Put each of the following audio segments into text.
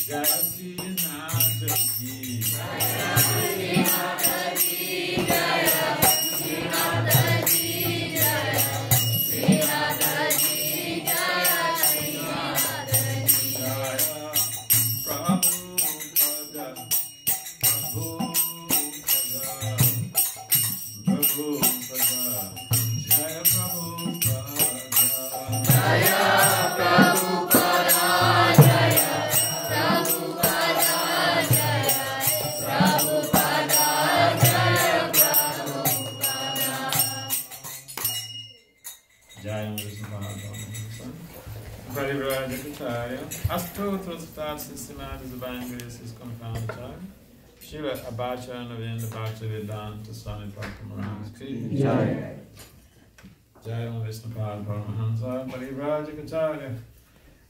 Jai Sri Ram. Systematic divine grace is confounded child. Shiva Abacha and Avenda Bhakti Vedanta Swami Bhakti Maharaj Ki Jai. Jai Om Vishnupad Paramahansa Parivraja Kacharya.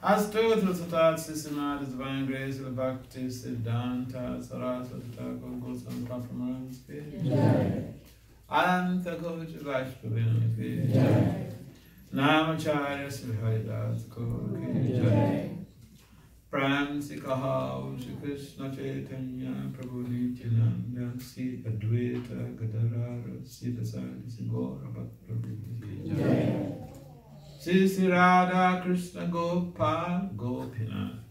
Astotra Satat Systematic divine grace of Bhakti Siddhanta Saraswati Thakur Goswami Bhakti Maharaj Ki Jai. Ananta Kocha Vaishpavina Ki Jai. Namacharya Sri Haridas Kaur Ki Jai. Pram Sikaha Shri Krishna Chaitanya Prabhu Nityananda Sri Advaita Gadadhara Sri Dasari Sri Gaura Bhattacharya Jai. Sri Radha Krishna Gopal Gopinath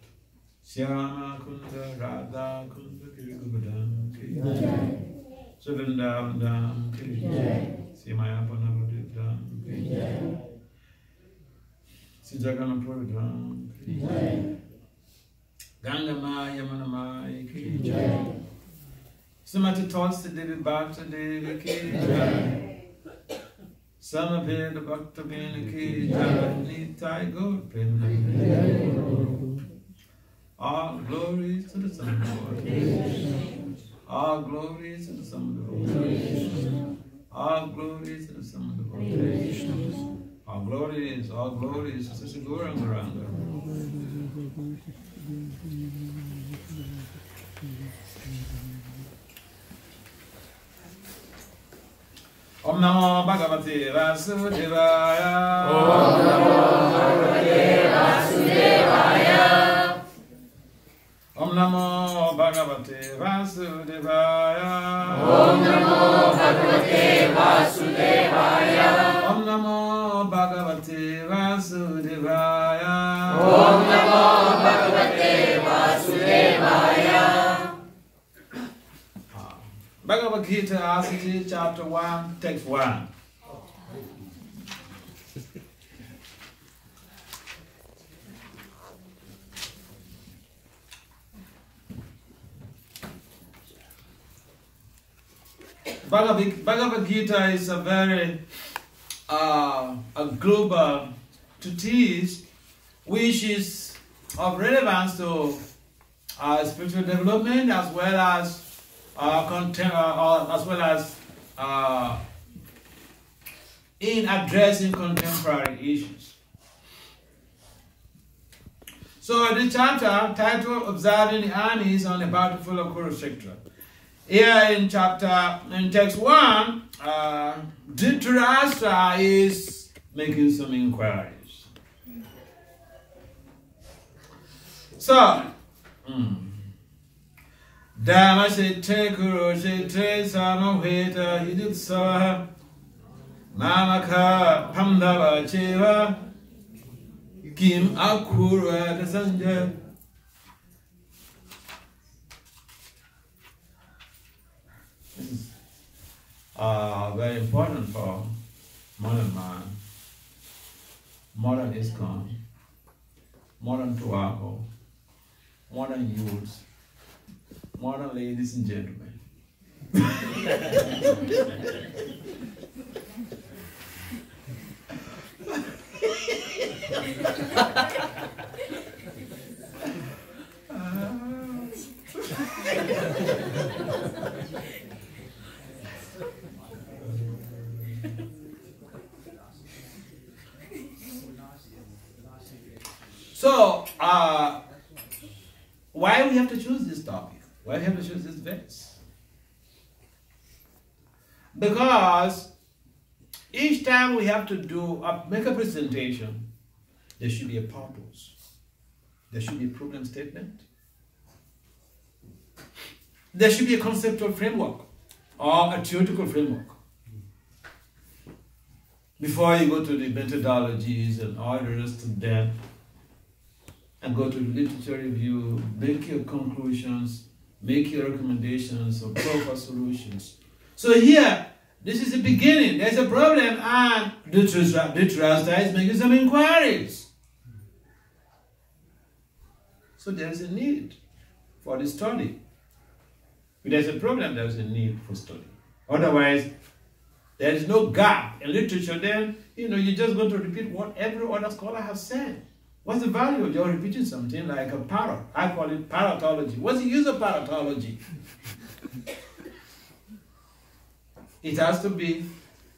Syama Kunda Radha Kunda Kirgubadam Ki Jai. Sri Vrindavan Dham Ki Jai. Sri Mayapana Vadidam Ki Jai. Sri Jagannathpur Dham Ki Jai. Ganga Maya Yamuna Maya Ki Jai. Srimati Tulsi Devi Bhakta Devi Ki Jai. Samaveda Bhakta Bina Ki Jai. Nitai Gaur Prema. All glories to the Son of God. All glories to the Son of God. All glories to the Son of God. All glories to Sri Gauranga. Om Namo Bhagavate Vasudevaya. Om Namo Bhagavate Vasudevaya. Om Namo Bhagavate Vasudevaya. Om Namo Bhagavate Vasudevaya. Om Namo Bhagavate Vasudevaya. Om Namo Bhagavate Vasudevaya. Bhagavad-Gita, ISKCON, chapter 1, text 1. Bhagavad-Gita is a very a global treatise which is of relevance to spiritual development as well as in addressing contemporary issues. So this chapter titled Observing the Armies on the Battlefield of Kurukshetra. Here in text 1, Dhritarashtra is making some inquiries. So, Dhamma Shete Kuru Shete Samaveta Hidutsaha Mamaka Pamdava Cheva Kim Akura Dasanja. This is very important for modern man, modern ISKCON, modern Tuaco, modern youths, modern ladies and gentlemen. So, why we have to choose this topic? Why we have to choose this verse? Because each time we have to make a presentation, there should be a purpose. There should be a problem statement. there should be a conceptual framework or a theoretical framework. Before you go to the methodologies and all the rest of them, and go to the literature review, make your conclusions, make your recommendations or proper solutions. So here, this is the beginning. There's a problem, and Dhritarashtra is making some inquiries. So there's a need for the study. If there's a problem, there's a need for study. Otherwise, there is no gap in literature. Then, you're just going to repeat what every other scholar has said. What's the value of you're repeating something like a parrot? I call it parrotology. What's the use of parrotology? It has to be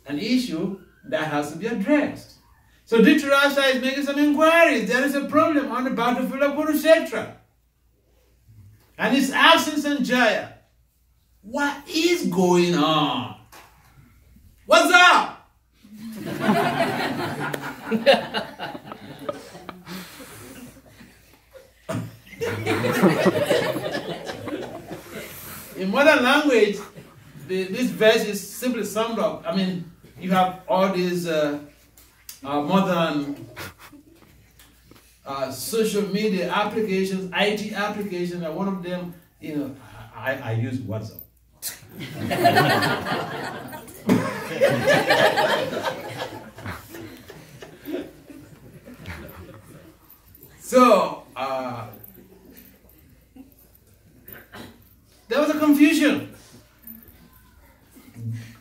an issue that has to be addressed. So Dhritarashtra is making some inquiries. There is a problem on the battlefield of Kurukshetra. And he's asking Sanjaya, what is going on? What's up? In modern language, this verse is simply summed up. I mean, you have all these modern social media applications, IT applications, and one of them, I use WhatsApp. So, there was a confusion.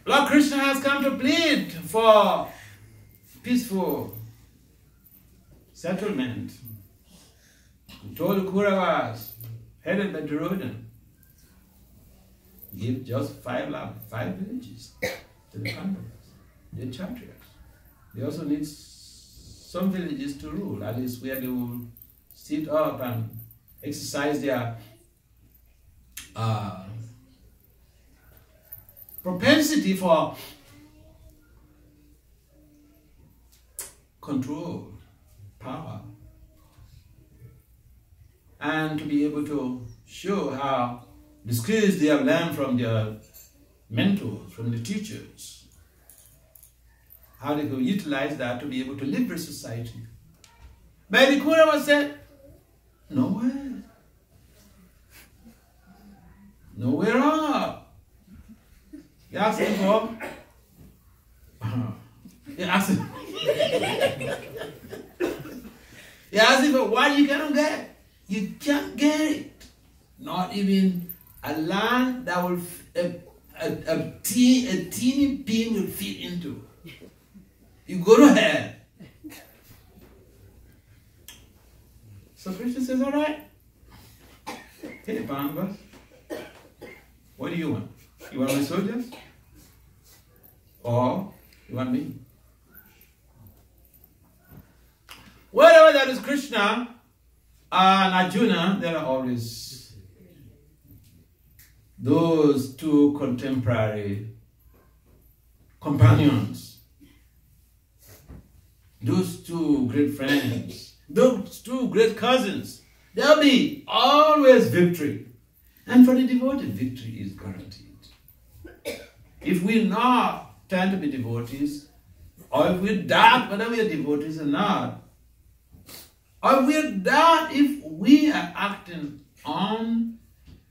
Lord Krishna has come to plead for peaceful settlement. He told the Kauravas, headed by Duryodhana, give just 5 villages to the Pandavas, the Kshatriyas. They also need some villages to rule, at least where they will sit up and exercise their propensity for control, power, and to be able to show how the skills they have learned from their mentors, from the teachers, how they could utilize that to be able to liberate society. But the Kauravas said, no way. Nowhere up. He asked him for, he asked him for what you cannot get. You can't get it. Not even a land that will a teeny pin will fit into. You go to hell. So Krishna says, all right. Hey, Pandavas, what do you want? You want my soldiers? Or you want me? Wherever there is Krishna and Arjuna, there are always those two contemporary companions, those two great friends, those two great cousins. There'll be always victory. And for the devoted, victory is guaranteed. If we not tend to be devotees, or if we doubt whether we are devotees or not, or if we doubt if we are acting on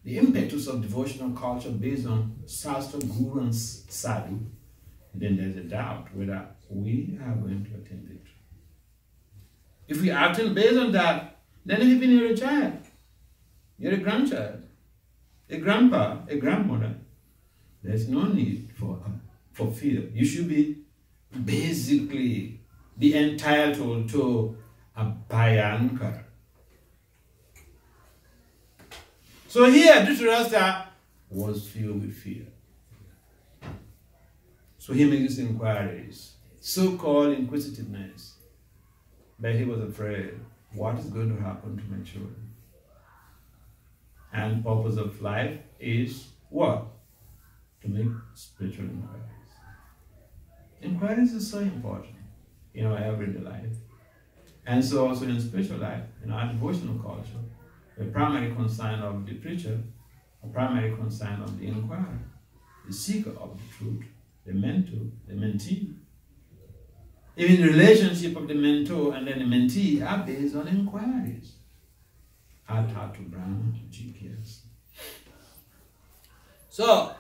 the impetus of devotional culture based on Sastra, Guru, and Sadhu, then there's a doubt whether we are going to attain victory. If we are acting based on that, then even you're a child, you're a grandchild, a grandpa, a grandmother, there's no need for fear. You should be entitled to a Bhayankar. So here, Dhritarashtra was filled with fear. So he makes inquiries, so-called inquisitiveness. But he was afraid, what is going to happen to my children? And the purpose of life is what? To make spiritual inquiries. Inquiries is so important in our everyday life. And so also in spiritual life, in our devotional culture, the primary concern of the preacher a primary concern of the inquirer, the seeker of the truth, the mentor, the mentee. Even the relationship of the mentor and then the mentee are based on inquiries. Heart to Brahma to GPS. So,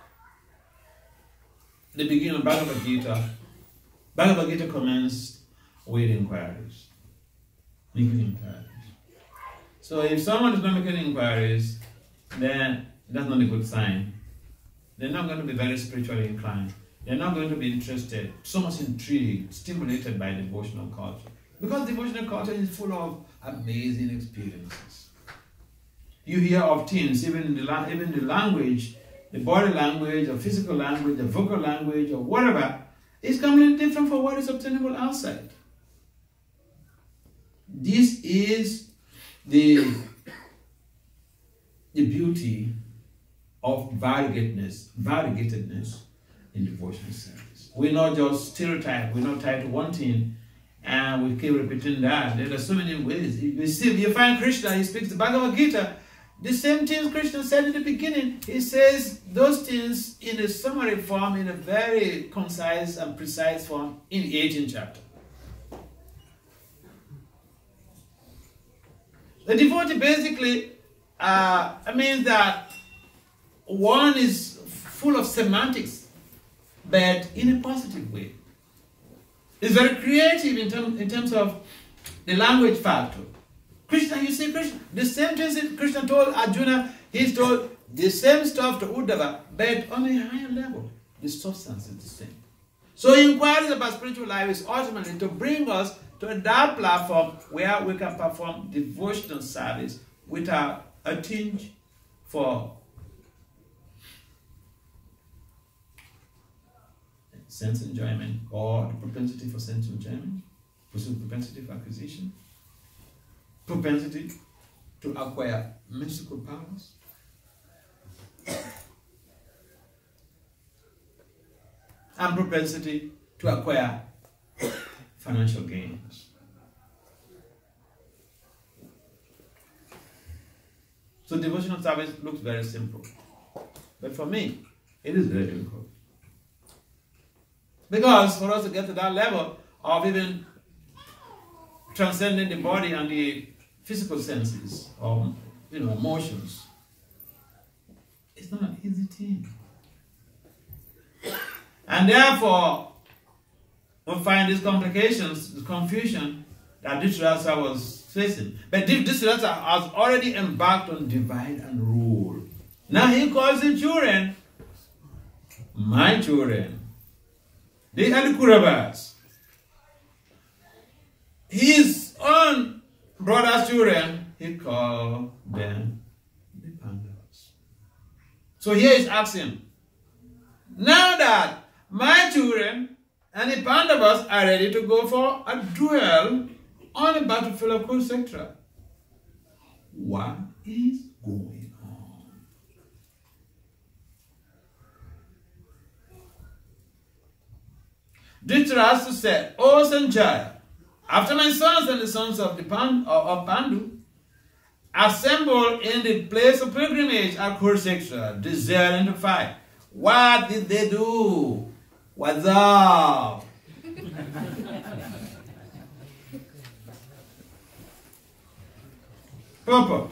the beginning of Bhagavad Gita commenced with inquiries. Making inquiries. So if someone is not making inquiries, then that's not a good sign. They're not going to be very spiritually inclined. They're not going to be interested, so much intrigued, stimulated by devotional culture. Because devotional culture is full of amazing experiences. You hear of things, even the language, the body language, or physical language, the vocal language, or whatever, is completely different from what is obtainable outside. This is the beauty of variegatedness in devotional service. We're not just stereotyped, we're not tied to one thing, and we keep repeating that. There are so many ways. You find Krishna, he speaks the Bhagavad Gita, the same things Krishna said in the beginning. He says those things in a summary form, in a very concise and precise form, in the 18th chapter. The devotee basically means that one is full of semantics, but in a positive way. It's very creative in terms of the language factor. Krishna, you see Krishna, the same things Krishna told Arjuna, he's told the same stuff to Uddhava, but on a higher level. The substance is the same. So inquiries about spiritual life is ultimately to bring us to that platform where we can perform devotional service without a tinge for sense enjoyment or the propensity for sense enjoyment, propensity for acquisition, propensity to acquire mystical powers, and propensity to acquire financial gains. So devotional service looks very simple. But for me, it is very difficult. Because for us to get to that level of even transcending the body and the physical senses or emotions, it's not an easy thing. And therefore, we find these complications, this confusion that Dhritarashtra was facing. But Dhritarashtra has already embarked on divide and rule. Now he calls the children, my children. They are the Kauravas. His own brother's children, he called them the Pandavas. So here is asking, now that my children and the Pandavas are ready to go for a duel on the battlefield of Kurukshetra, what is going on? Dhritarashtra said, O Sanjaya, after my sons and the sons of Pandu assembled in the place of pilgrimage at Kurukshetra, desiring to fight, what did they do? What's up? Purport.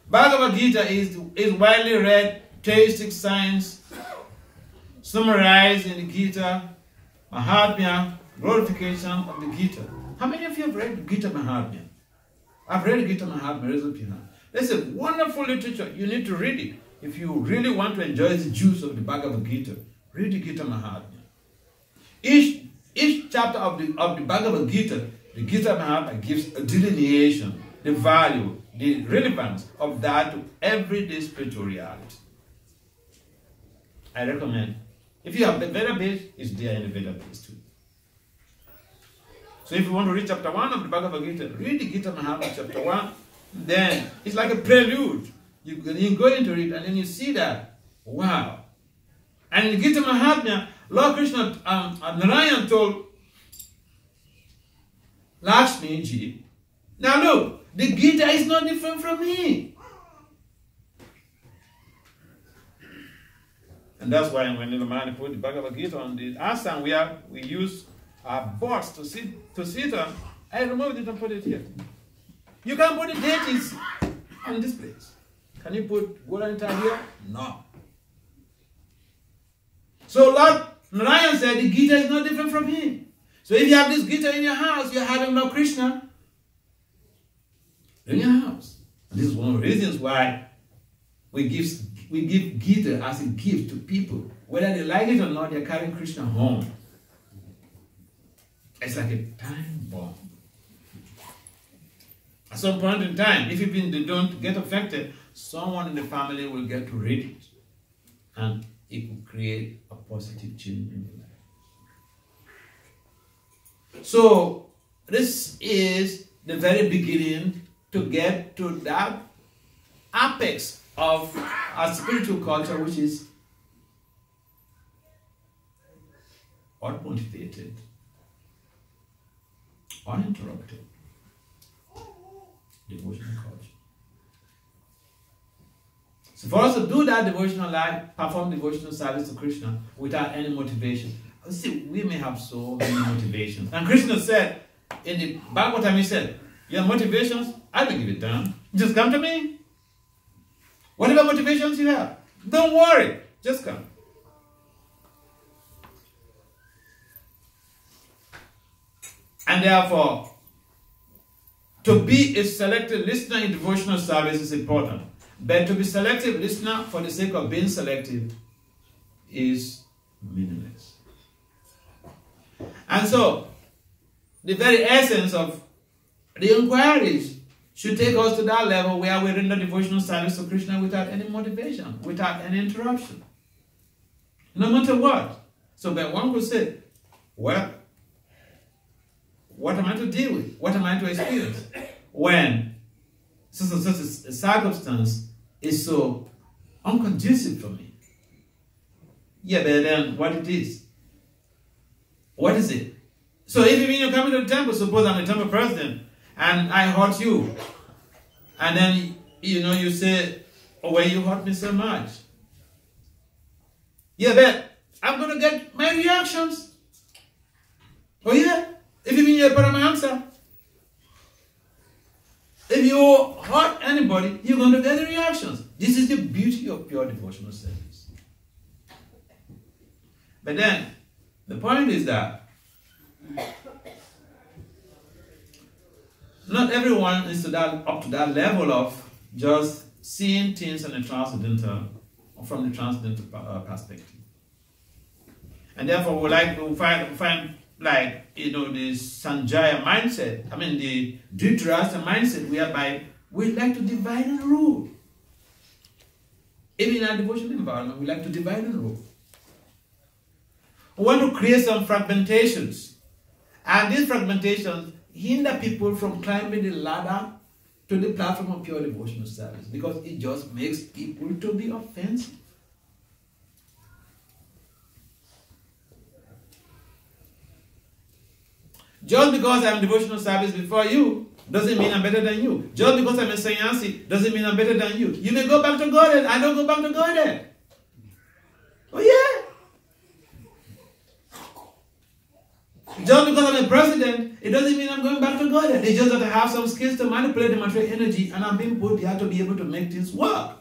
Bhagavad Gita is widely read, theistic science, summarized in the Gita, Mahatmya, glorification of the Gita. How many of you have read Gita Mahatmya? I've read Gita Mahatmya, raise up your hand. That's a wonderful literature. You need to read it. If you really want to enjoy the juice of the Bhagavad Gita, read the Gita Mahatmya. Each chapter of the Bhagavad Gita, the Gita Mahatmya gives a delineation, the value, the relevance of that to everyday spiritual reality. I recommend, if you have the Veda base, it's there in the Veda base too. So if you want to read chapter 1 of the Bhagavad Gita, read the Gita Mahatmya chapter 1, then it's like a prelude. You go into it and then you see that, wow. And in the Gita Mahatmya, Lord Krishna, Narayan told Lakshmi ji, now look, the Gita is not different from me. And that's why when the man put the Bhagavad-Gita on the asana, we use our box to sit on. I removed it and put it here. You can put the deities on this place. Can you put Gauranga here? No. So Lord Narayan said the Gita is not different from him. So if you have this Gita in your house, you're having Lord Krishna in your house. And this is one of the reasons why we give Gita as a gift to people. Whether they like it or not, they're carrying Krishna home. It's like a time bomb. At some point in time, if they don't get affected, someone in the family will get to read it. And it will create a positive change in your life. So, this is the very beginning to get to that apex of our spiritual culture, which is unmotivated, uninterrupted devotional culture. So for us to do that devotional life, perform devotional service to Krishna without any motivation, see, we may have so many motivations. And Krishna said, in the Bhagavad-Gita, he said, your motivations, I will give it down. Just come to me. Whatever motivations you have, don't worry, just come. And therefore, to be a selective listener in devotional service is important. But to be selective listener for the sake of being selective is meaningless. And so, the very essence of the inquiries should take us to that level where we render devotional service to Krishna without any motivation, without any interruption. No matter what. So, but one could say, well, what am I to deal with? What am I to experience? When such a circumstance is so unconducive for me. Yeah, but then what it is? What is it? So if you come to the temple, suppose I'm a temple president, and I hurt you, and then, you say, oh, well, you hurt me so much. Yeah, but I'm going to get my reactions. Oh, yeah? If you're a Paramahamsa, if you hurt anybody, you're going to get the reactions. This is the beauty of pure devotional service. But then, the point is that not everyone is up to that level of just seeing things in the transcendental, or from the transcendental perspective. And therefore, we find like, the Sanjaya mindset, the Dhritarashtra mindset, whereby we like to divide and rule. Even in our devotional environment, we like to divide and rule. We want to create some fragmentations. And these fragmentations hinder people from climbing the ladder to the platform of pure devotional service, because it just makes people to be offensive. Just because I'm devotional service before you doesn't mean I'm better than you. Just because I'm a sannyasi doesn't mean I'm better than you. You may go back to Godhead. I don't go back to Godhead. Oh yeah. Just because I'm a president, it doesn't mean I'm going back to Godhead. It's just that I have some skills to manipulate the material energy, and I'm being put there to be able to make things work.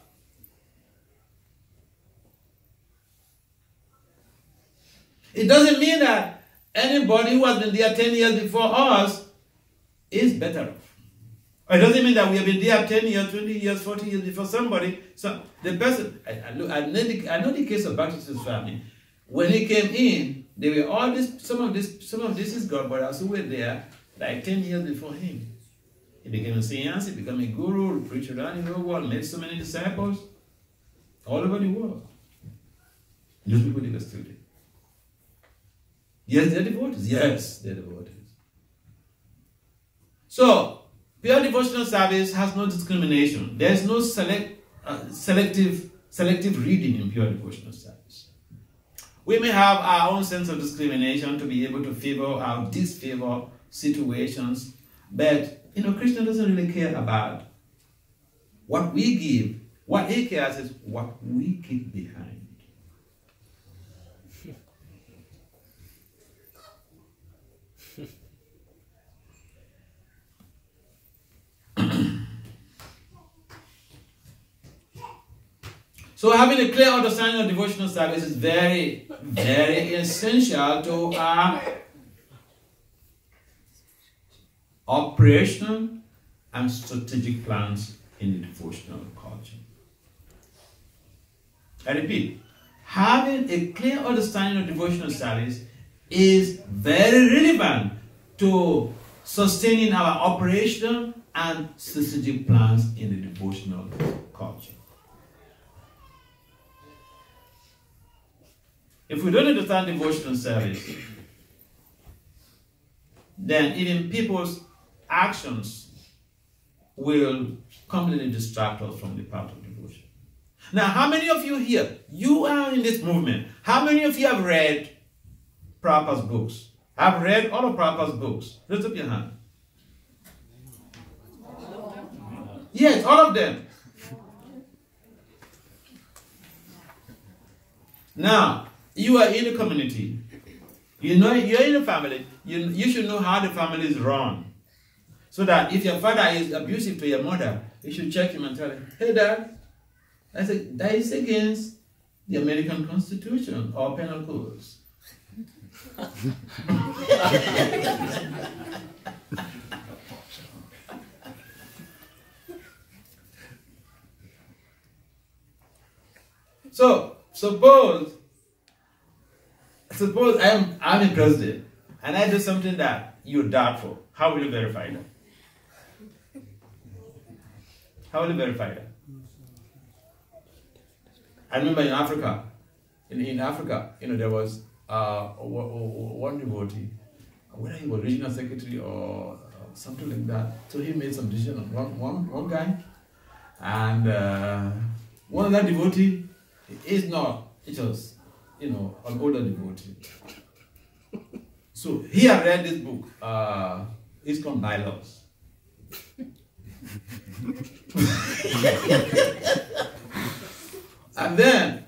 It doesn't mean that anybody who has been there 10 years before us is better off. It doesn't mean that we have been there 10 years, 20 years, 40 years before somebody. So the person, I know the case of Bhakti's family. When he came in, they were all this, some of this is God brothers who were there like 10 years before him. He became a sannyasi, he became a guru, preached around the whole world, made so many disciples all over the world. Those people they were still there. Yes, they're devotees. Yes, they're devotees. So, pure devotional service has no discrimination. There is no selective reading in pure devotional service. We may have our own sense of discrimination to be able to favor or disfavor situations, but Krishna doesn't really care about what we give. What he cares is what we keep behind. So having a clear understanding of devotional service is very, very essential to our operational and strategic plans in the devotional culture. I repeat, having a clear understanding of devotional service is very relevant to sustaining our operational and strategic plans in the devotional culture. If we don't understand devotional service, then even people's actions will completely distract us from the path of devotion. Now, how many of you here, you are in this movement, how many of you have read Prabhupada's books? Have read all of Prabhupada's books? Raise up your hand. Yes, all of them. Now, you are in a community. You know, you're in a family. You should know how the family is run. So that if your father is abusive to your mother, you should check him and tell him, hey, Dad, I said, that is against the American Constitution or penal codes. So, suppose I'm a president and I do something that you're doubtful. How will you verify that? How will you verify that? I remember in Africa, there was one devotee, whether he was regional secretary or something like that. So he made some decision on one guy, and one of that devotee is not. It was, an older devotee. So he had read this book, ISKCON bylaws. And then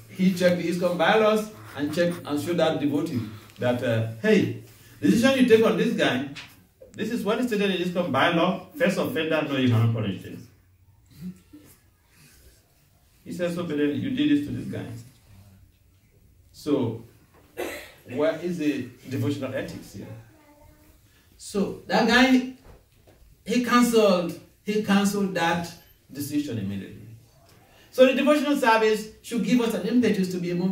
he checked the ISKCON bylaws and showed that devotee that, hey, the decision you take on this guy, this is what is stated in ISKCON bylaw, first offender, no, you cannot punish this. He said, so, but then you did this to this guy. So, where is the devotional ethics here? So, that guy, he cancelled that decision immediately. So the devotional service should give us an impetus to be able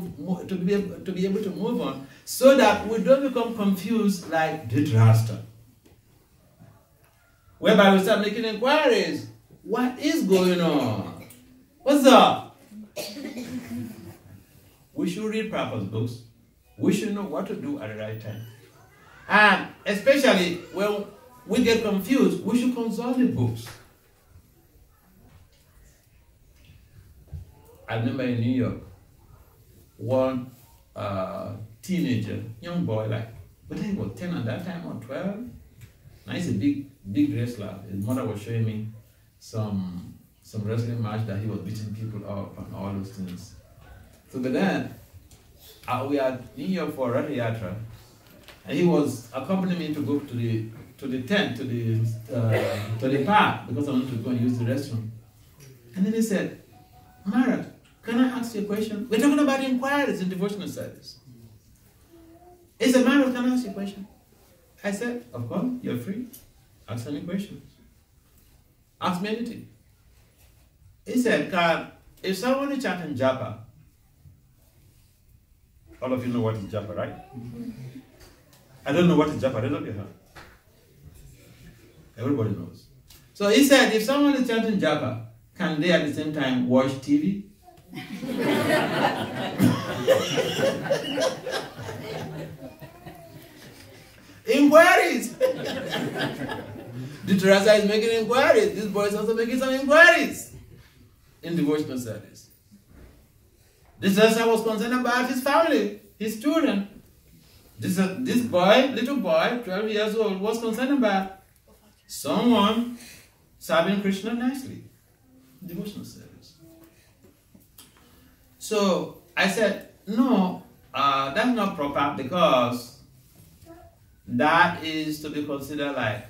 to move on, so that we don't become confused like Dhritarashtra, whereby we start making inquiries. What is going on? What's up? We should read Prabhupada's books. We should know what to do at the right time. And especially when we get confused, we should consult the books. I remember in New York, one teenager, young boy, but he was 10 at that time or 12. Now he's a big wrestler. His mother was showing me some wrestling match that he was beating people up and all those things. So, but then we are in New York for Ratha Yatra, and he was accompanying me to go to the tent, to the park, because I wanted to go and use the restroom. And then he said, Maharaj, can I ask you a question? We're talking about inquiries in devotional service. He said, Maharaj, can I ask you a question? I said, of course, you're free. Ask any questions. Ask me anything. He said, if someone is chanting japa, all of you know what is japa, right? I don't know what is japa. Raise up your hand. Everybody knows. So he said, if someone is chanting japa, can they at the same time watch TV? Inquiries! Dhritarashtra is making inquiries. This boy is also making some inquiries in devotional service. Dhritarashtra was concerned about his family, his children. This boy, little boy, 12 years old, was concerned about someone serving Krishna nicely. Devotional service. So I said, no, that's not proper, because that is to be considered like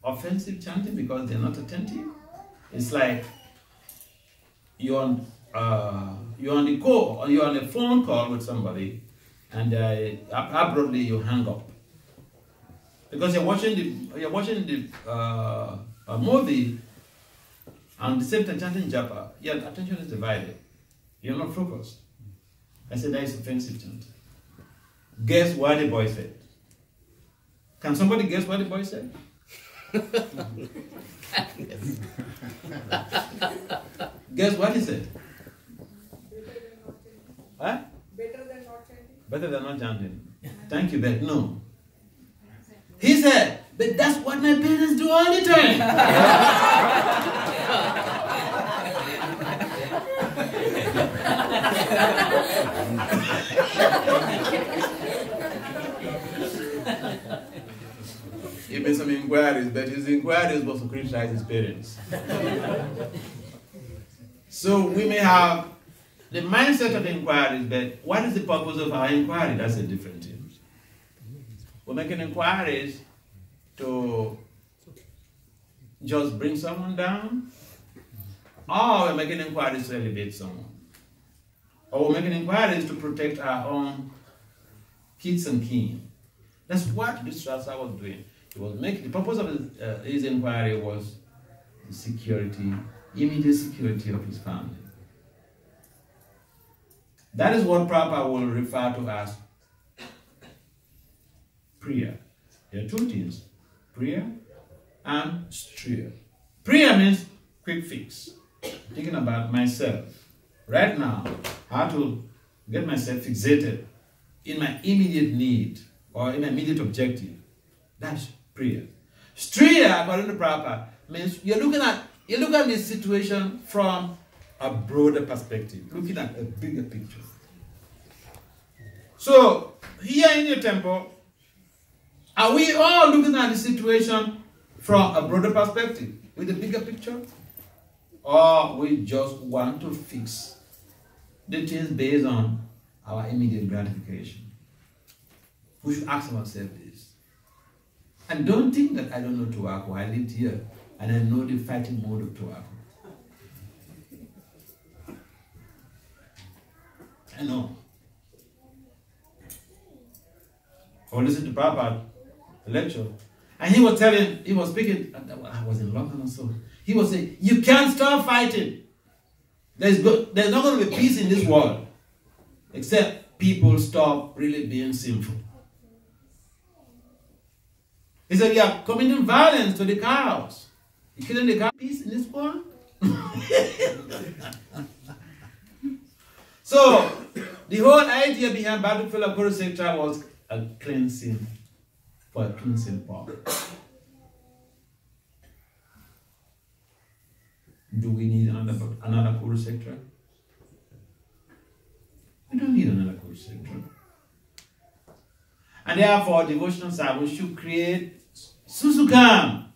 offensive chanting because they're not attentive. It's like you're you're on the call, or you're on a phone call with somebody, and abruptly you hang up because you're watching the movie, and at the same time chanting japa. Your attention is divided. You're not focused. I said that is offensive chant. Guess what the boy said? Can somebody guess what the boy said? Guess what he said? Huh? Better than not chanting. Better than not chanting. Thank you, Beth. No. He said, but that's what my parents do all the time. He made some inquiries, but his inquiries was to criticize his parents. So we may have the mindset of inquiries, but what is the purpose of our inquiry? That's a different thing. We're making inquiries to just bring someone down, or we're making inquiries to elevate someone, or we're making inquiries to protect our own kids and kin. That's what this Rasa was doing. He was making, the purpose of his inquiry was the security, immediate security of his family. That is what Prabhupada will refer to as Priya. There are two things, Priya and Striya. Priya means quick fix. Thinking about myself. Right now, how to get myself fixated in my immediate need or in my immediate objective. That's Priya. Striya, according to Prabhupada, means you're looking at this situation from a broader perspective, looking at a bigger picture. So, here in your temple, are we all looking at the situation from a broader perspective, with a bigger picture? Or we just want to fix the things based on our immediate gratification? We should ask ourselves this. And don't think that I don't know tobacco. I lived here and I know the fighting mode of tobacco. I know. I listened to Prabhupada, the lecture, and he was speaking, I was in London also. He was saying, you can't stop fighting. There's not going to be peace in this world except people stop really being sinful. He said, you are committing violence to the cows. You're killing the cows. Peace in this world? So, the whole idea behind Battlefield of Kurukshetra was a cleansing, for a cleansing power. Do we need another Kurukshetra? We don't need another Kurukshetra. And therefore, devotional service should create Susukam.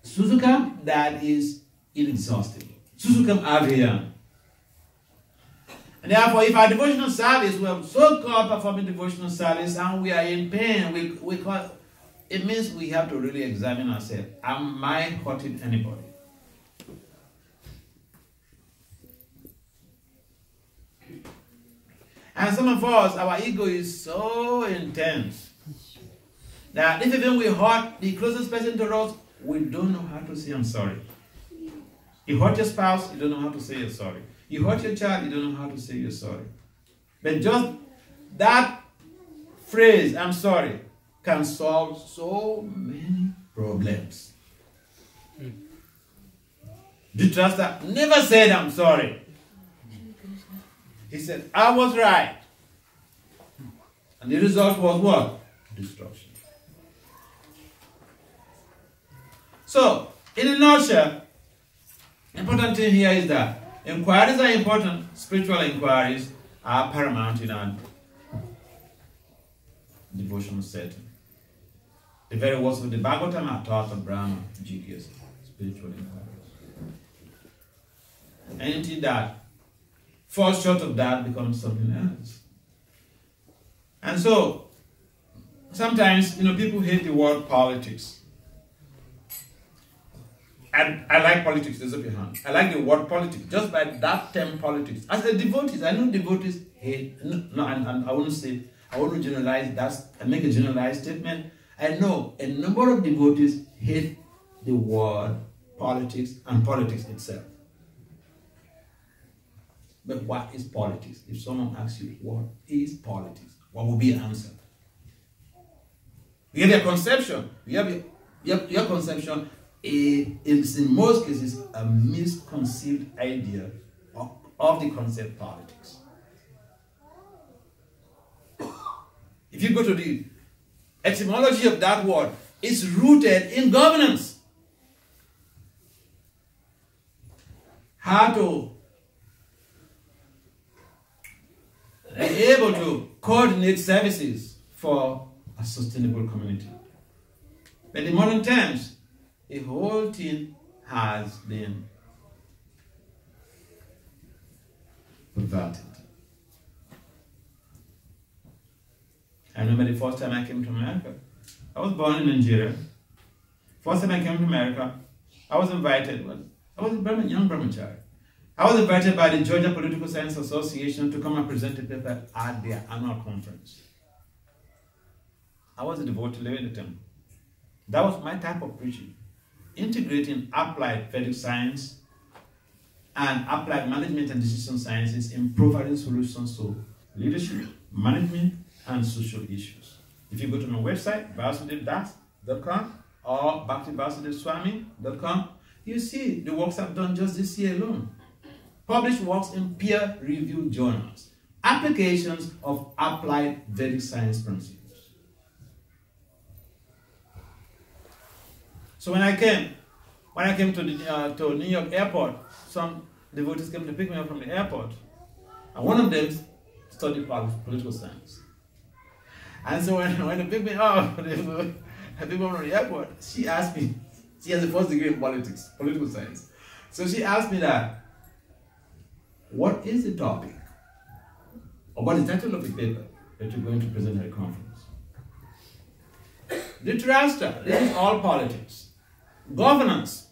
Susukam that is inexhaustible. Susukam Avyan. And therefore, if our devotional service, we are so called performing devotional service and we are in pain, it means we have to really examine ourselves. Am I hurting anybody? And some of us, our ego is so intense that if even we hurt the closest person to us, we don't know how to say I'm sorry. You hurt your spouse, you don't know how to say you're sorry. You hurt your child, you don't know how to say you're sorry. But just that phrase, I'm sorry, can solve so many problems. Dhritarashtra never said I'm sorry. He said, I was right. And the result was what? Destruction. So, in a nutshell, important thing here is that inquiries are important. Spiritual inquiries are paramount in our devotional setting. The very words of the Bhagavatam are taught of Brahma, Jigyasa, spiritual inquiries. Anything that falls short of that becomes something else. And so, sometimes, people hate the word politics. I like politics, raise up your hand. I like the word politics, just by that term politics. As a devotee, I know devotees hate, no, and I wouldn't say, I wouldn't generalize, I make a generalized statement. I know a number of devotees hate the word politics and politics itself. But what is politics? If someone asks you, what is politics? What will be your answer? You have your conception. Your conception is in most cases a misconceived idea of the concept politics. If you go to the etymology of that word, it's rooted in governance. How to be able to coordinate services for a sustainable community. But in modern terms, the whole thing has been perverted. I remember the first time I came to America. I was born in Nigeria. First time I came to America, I was invited. I was a young brahmachari. I was invited by the Georgia Political Science Association to come and present a paper at their annual conference. I was a devotee living in the temple. That was my type of preaching, integrating applied Vedic science and applied management and decision sciences in providing solutions to leadership, management, and social issues. If you go to my website, vasudev.com or bhaktivasudevswami.com, you see the works I've done just this year alone. Published works in peer-reviewed journals, applications of applied Vedic science principles. So when I came to New York airport, some devotees came to pick me up from the airport, and one of them studied political science. And so when they picked me up, they picked me up from the airport, she asked me, she has a first degree in political science. So she asked me that, what is the topic, or what is the title of the paper that you're going to present at a conference? Dhritarashtra, this is all politics. Governance.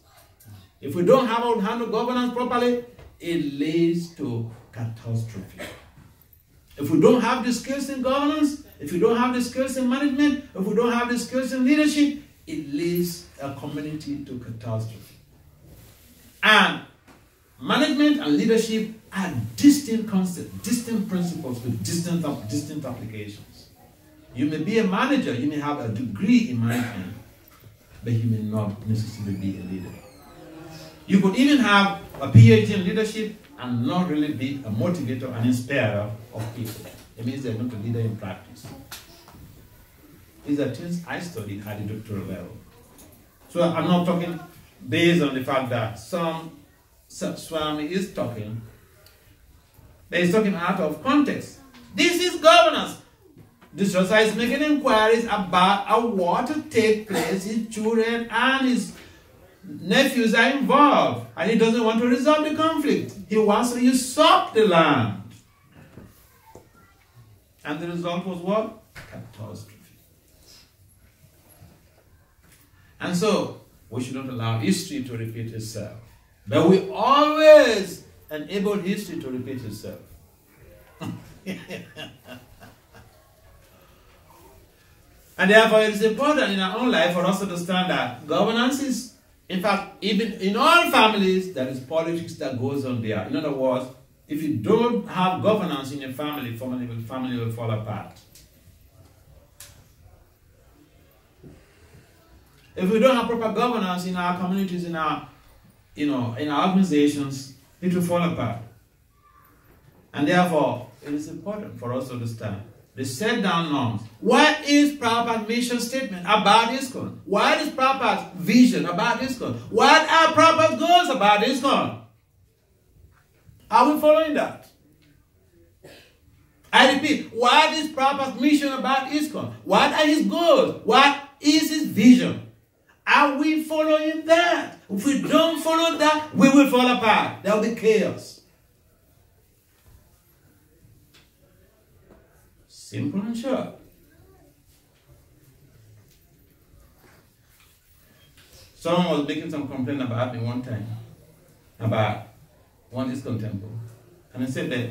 If we don't handle governance properly, it leads to catastrophe. If we don't have the skills in governance, if we don't have the skills in management, if we don't have the skills in leadership, it leads a community to catastrophe. And management and leadership are distinct concepts, distinct principles with distinct applications. You may be a manager, you may have a degree in management, but you may not necessarily be a leader. You could even have a PhD in leadership and not really be a motivator and inspirer of people. It means they're not a leader in practice. These are things I studied at the doctoral level. So I'm not talking based on the fact that some Swami is talking, but he's talking out of context. This is governance. The society is making inquiries about how what to take place. His children and his nephews are involved, and he doesn't want to resolve the conflict. He wants to usurp the land. And the result was what? Catastrophe. And so, we should not allow history to repeat itself. But we always enable history to repeat itself. And therefore, it is important in our own life for us to understand that governance is, in fact, even in all families, there is politics that goes on there. In other words, if you don't have governance in your family, family will fall apart. If we don't have proper governance in our communities, in our organizations, it will fall apart. And therefore, it is important for us to understand the set down norms. What is Prabhupada's mission statement about ISKCON? What is Prabhupada's vision about ISKCON? What are Prabhupada's goals about ISKCON? Are we following that? I repeat, what is Prabhupada's mission about ISKCON? What are his goals? What is his vision? Are we following that? If we don't follow that, we will fall apart. There will be chaos. Simple and short. Someone was making some complaint about me one time, about one ISKCON temple. And I said that,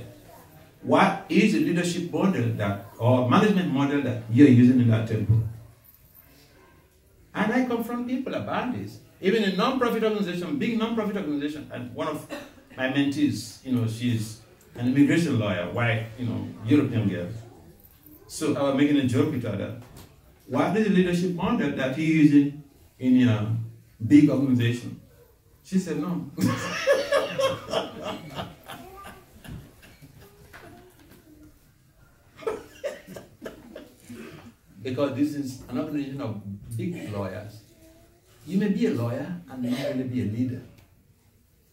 what is the leadership model that, or management model that you're using in that temple? And I confront people about this. Even a non-profit organization, big non-profit organization, and one of my mentees, she's an immigration lawyer, white, European girl. So I was making a joke with her that, what is the leadership model that you're using in a big organization? She said no. Because this is an organization of big lawyers. You may be a lawyer and not really be a leader.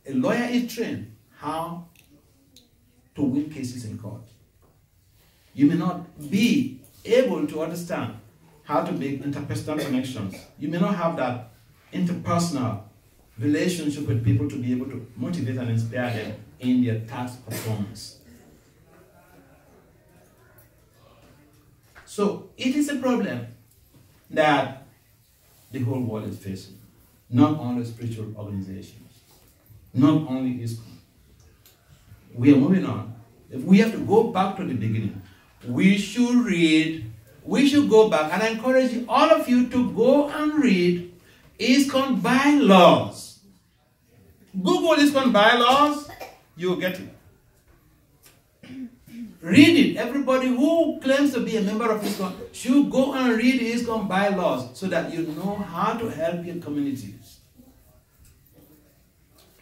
A lawyer is trained how to win cases in court. You may not be able to understand how to make interpersonal connections. You may not have that interpersonal relationship with people to be able to motivate and inspire them in their task performance. So it is a problem that the whole world is facing. Not only spiritual organizations, not only ISKCON. We are moving on. If we have to go back to the beginning, we should read, we should go back, and I encourage all of you to go and read ISKCON bylaws. Google ISKCON bylaws, you will get it. Read it. Everybody who claims to be a member of ISKCON should go and read ISKCON bylaws so that you know how to help your communities.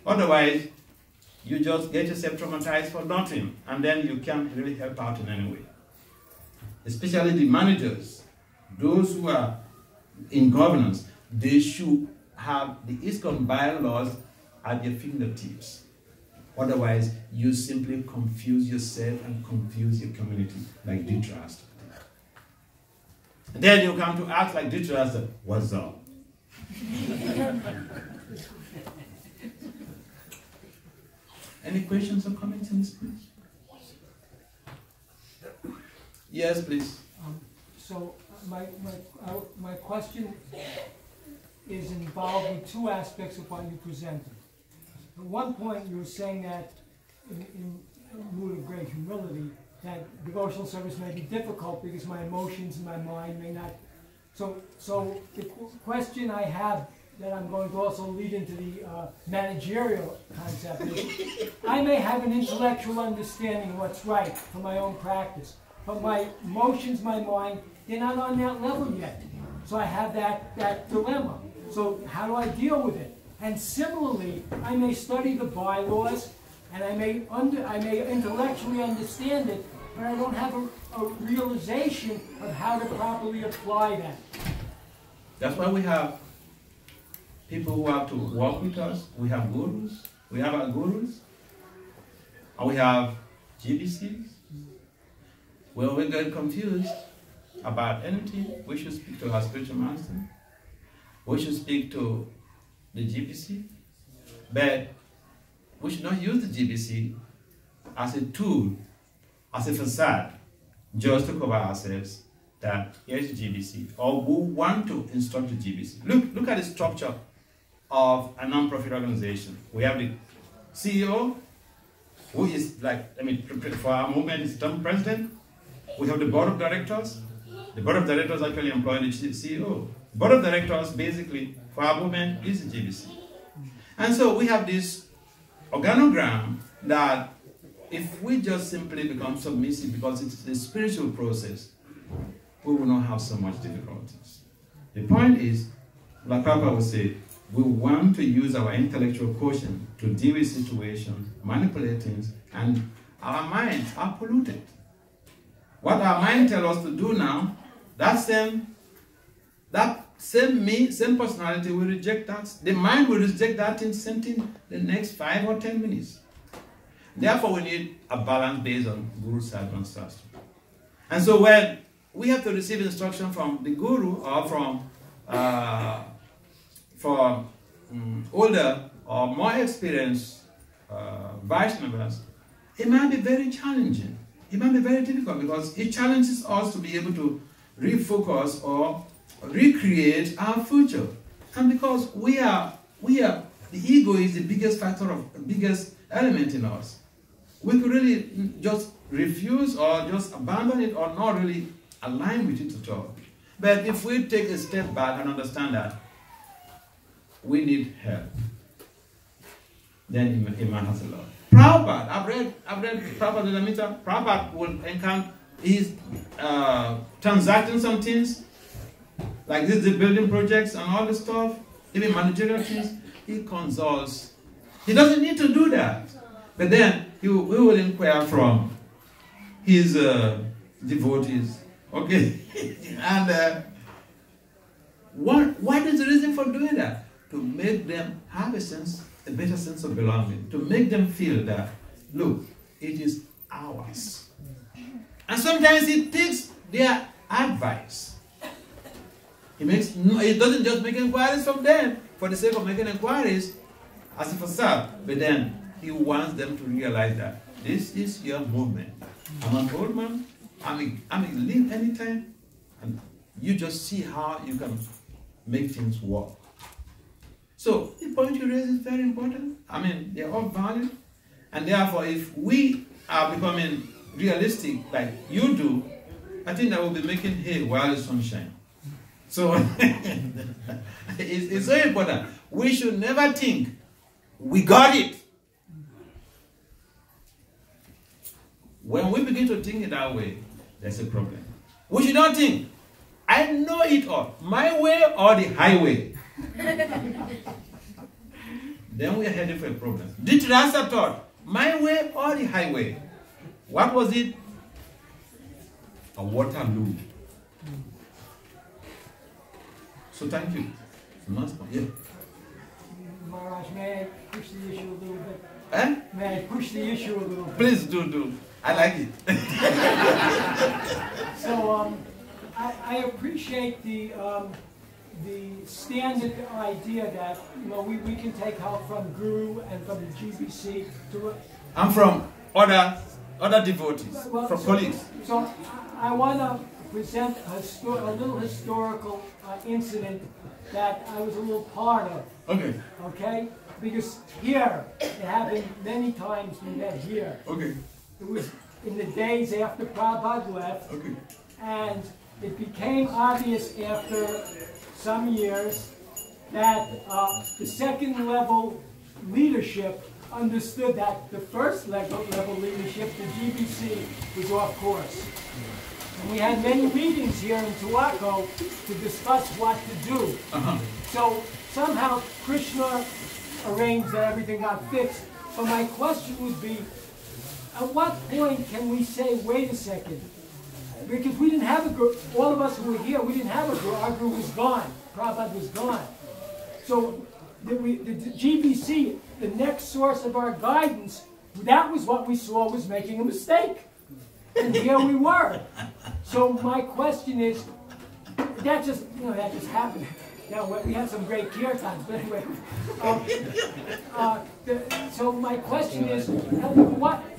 Otherwise, you just get yourself traumatized for nothing, and then you can't really help out in any way. Especially the managers, those who are in governance, they should have the ISKCON bylaws at their fingertips. Otherwise, you simply confuse yourself and confuse your community like Dhritarashtra. Then you come to act like Dhritarashtra, what's up? Any questions or comments on this, please? Yes, please. So my question is involved in two aspects of what you presented. At one point, you were saying that, in a mood of great humility, that devotional service may be difficult because my emotions and my mind may not. So the question I have that I'm going to also lead into the managerial concept is, I may have an intellectual understanding of what's right for my own practice, but my emotions, my mind, they're not on that level yet. So I have that dilemma. So how do I deal with it? And similarly, I may study the bylaws, and I may intellectually understand it, but I don't have a realization of how to properly apply that. That's why we have people who have to work with us. We have gurus. We have our gurus. And we have GBCs. When we get confused about anything, we should speak to our spiritual master. We should speak to the GBC. But we should not use the GBC as a tool, as a facade, just to cover ourselves that here's the GBC, or we want to instruct the GBC. Look at the structure of a non-profit organization. We have the CEO, who is like, for our movement is the president. We have the board of directors. The board of directors actually employ the CEO. Board of directors, basically, for our movement is the GBC. And so we have this organogram that if we just simply become submissive because it's a spiritual process, we will not have so much difficulties. The point is, like Papa would say, we want to use our intellectual quotient to deal with situations, manipulate things, and our minds are polluted. What our mind tells us to do now, that same personality will reject that. The mind will reject that in something the next 5 or 10 minutes. Therefore, we need a balance based on Guru Sadhana Sastra. And so when we have to receive instruction from the Guru or from older or more experienced Vaishnavas, it might be very challenging. It might be very difficult because it challenges us to be able to refocus or recreate our future. And because the ego is the biggest factor of, biggest element in us. We could really just refuse or just abandon it or not really align with it at all. But if we take a step back and understand that we need help, then it matters a lot. Prabhupada, I've read Prabhupada Lamita. Prabhupada will encounter, he's transacting some things, like this, the building projects and all this stuff, even managerial things. He consults. He doesn't need to do that. But then we will inquire from his devotees. Okay? And what is the reason for doing that? To make them have a better sense of belonging. To make them feel that, look, it is ours. And sometimes he takes their advice. He doesn't just make inquiries from them for the sake of making inquiries as a facade, but then he wants them to realize that this is your movement. I'm an old man. I may leave anytime, and you just see how you can make things work. So the point you raise is very important. I mean, they're all valid, and therefore, if we are becoming realistic like you do, I think that we'll be making hay while the sun shines. So it's so important. We should never think we got it. When we begin to think it that way, there's a problem. We should not think, I know it all, my way or the highway. Then we are heading for a problem. Dhritarashtra thought, my way or the highway. What was it? A Waterloo. So thank you. Yeah. Maharaj, may I push the issue a little bit? Eh? May I push the issue a little bit? Please do. I like it. So I appreciate the standard idea that we can take help from Guru and from the GBC to. I'm from other devotees, from colleagues. So I want to present a little historical incident that I was a little part of. Okay. Okay? Because here, it happened many times we met here. Okay. It was in the days after Prabhupada left. Okay. And it became obvious after some years that the second level leadership understood that the first level leadership, the GBC, was off course. And we had many meetings here in Tuaco to discuss what to do. So somehow Krishna arranged that everything got fixed. But my question would be, at what point can we say, wait a second? Because we didn't have a group, all of us who were here, we didn't have a group, our group was gone, Prabhupada was gone. So the GBC, the next source of our guidance, that was what we saw was making a mistake. And here we were. So my question is, that just happened. Now, we had some great kirtans, but anyway. So my question is,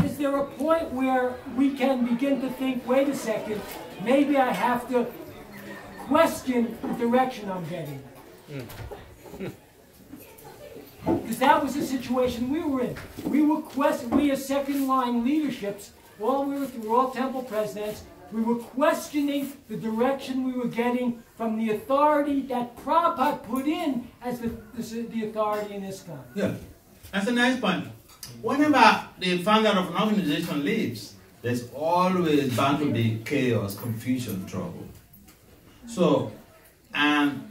is there a point where we can begin to think, wait a second, maybe I have to question the direction I'm getting? Because that was the situation we were in. We as second line leaderships, we were all temple presidents, we were questioning the direction we were getting from the authority that Prabhupada put in as the authority in ISKCON. Yeah, that's a nice point. Whenever the founder of an organization leaves, there's always bound to be chaos, confusion, trouble. So, and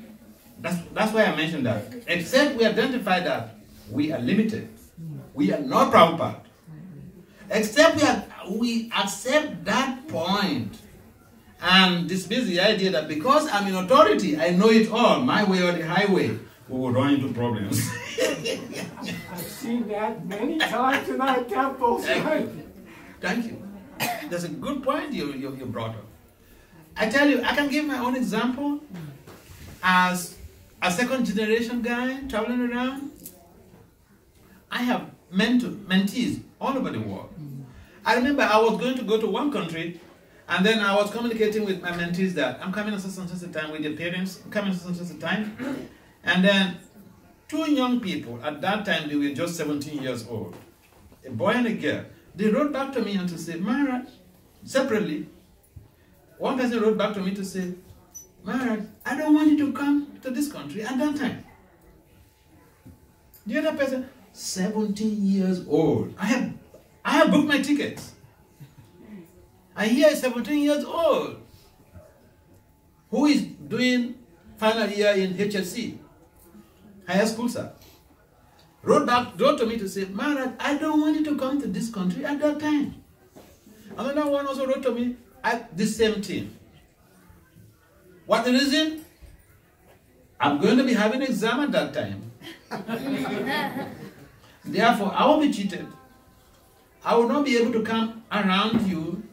that's why I mentioned that. Except we identify that we are limited. We are not Prabhupada. Except we accept that point and dismiss the idea that because I'm in authority, I know it all, my way or the highway, we will run into problems. I've seen that many times in our temples. Thank you. That's a good point you brought up. I tell you, I can give my own example. As a second generation guy traveling around, I have mentees all over the world. I remember I was going to go to one country, and then I was communicating with my mentees that I'm coming at such and such a time with their parents, I'm coming at such and such a time, And then 2 young people, at that time they were just 17 years old, a boy and a girl, they wrote back to me and to say, Maharaj, separately, one person wrote back to me to say, Maharaj, I don't want you to come to this country at that time. The other person, 17 years old. I have booked my tickets. And here is 17 years old, who is doing final year in HSC, higher school, sir. Wrote to me to say, Maharaj, I don't want you to come to this country at that time. Another one also wrote to me at the same thing. What the reason? I'm going to be having an exam at that time. Therefore, I will be cheated. I will not be able to come around you,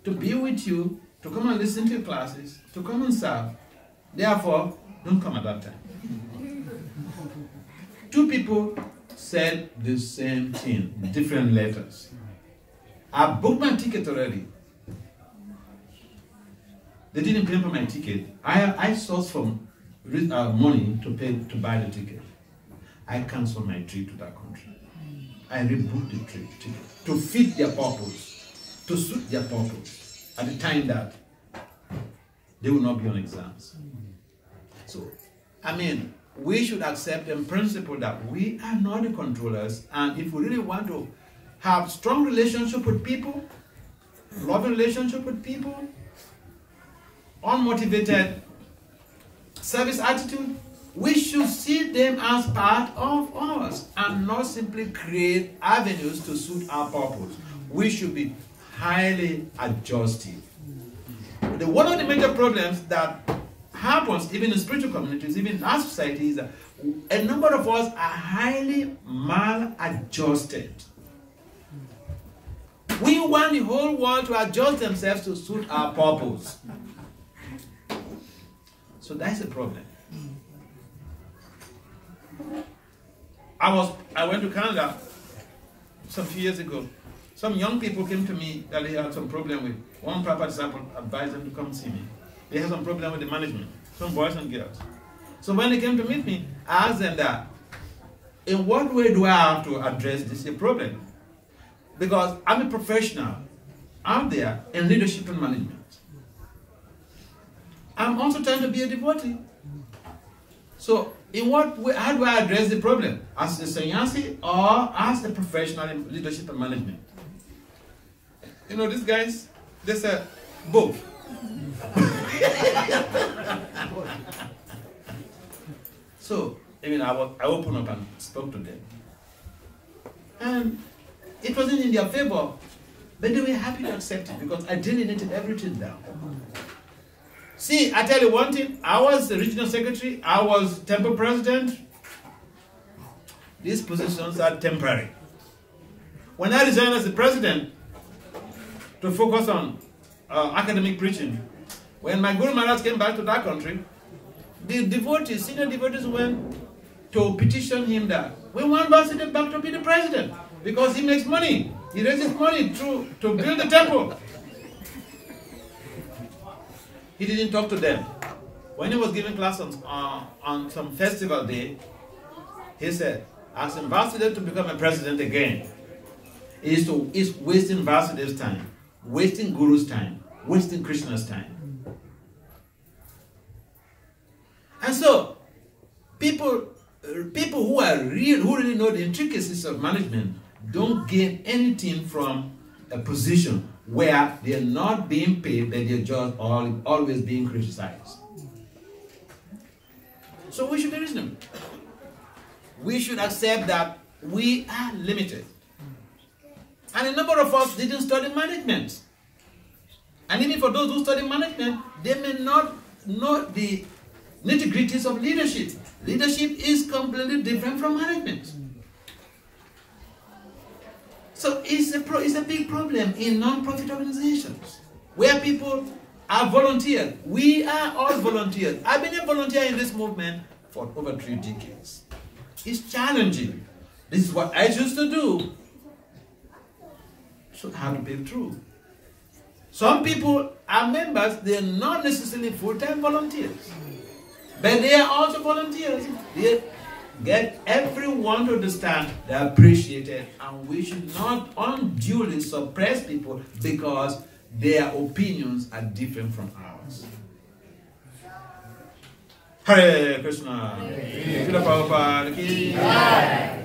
to be with you, to come and listen to your classes, to come and serve. Therefore, don't come at that time. 2 people said the same thing, different letters. I booked my ticket already. They didn't pay for my ticket. I sourced from money to buy the ticket. I canceled my trip to that country. I rebooked the ticket to fit their purpose, to suit their purpose at the time that they will not be on exams. So, I mean, we should accept in principle that we are not the controllers, and if we really want to have strong relationship with people, loving relationship with people, unmotivated service attitude, we should see them as part of us and not simply create avenues to suit our purpose. We should be highly adjustive. One of the major problems that happens even in spiritual communities, even in our society, is that a number of us are highly maladjusted. We want the whole world to adjust themselves to suit our purpose. So that's a problem. I went to Canada some few years ago. Some young people came to me that they had some problem with. One Papa disciple advised them to come see me. They had some problem with the management, some boys and girls. So when they came to meet me, I asked them that, in what way do I have to address this problem? Because I'm a professional out there in leadership and management. I'm also trying to be a devotee. So in what way, how do I address the problem? As a sannyasi or as a professional in leadership and management? You know, these guys, they said both. So, I mean, I opened up and spoke to them. And it wasn't in their favor, but they were happy to accept it because I delineated everything down. See, I tell you one thing, I was the regional secretary, I was temple president. These positions are temporary. When I resigned as the president to focus on academic preaching, when my Guru Maharaj came back to that country, the devotees, senior devotees went to petition him that we want Vasudeva back to be the president because he makes money. He raises money to build the temple. He didn't talk to them. When he was giving class on some festival day, he said, asking Vasudeva to become a president again is wasting Vasudeva's time, wasting Guru's time, wasting Krishna's time. And so, people who really know the intricacies of management don't gain anything from a position where they are not being paid, but they're just always being criticized. So we should be reasonable. We should accept that we are limited. And a number of us didn't study management. And even for those who study management, they may not know the nitty-gritties of leadership. Leadership is completely different from management. So it's a big problem in non-profit organizations where people are volunteers. We are all volunteers. I've been a volunteer in this movement for over 3 decades. It's challenging. This is what I choose to do. So I have to be true. Some people are members, they are not necessarily full-time volunteers. But they are also volunteers. They get everyone to understand they are appreciated, and we should not unduly suppress people because their opinions are different from ours. Hare Krishna. Hare Krishna.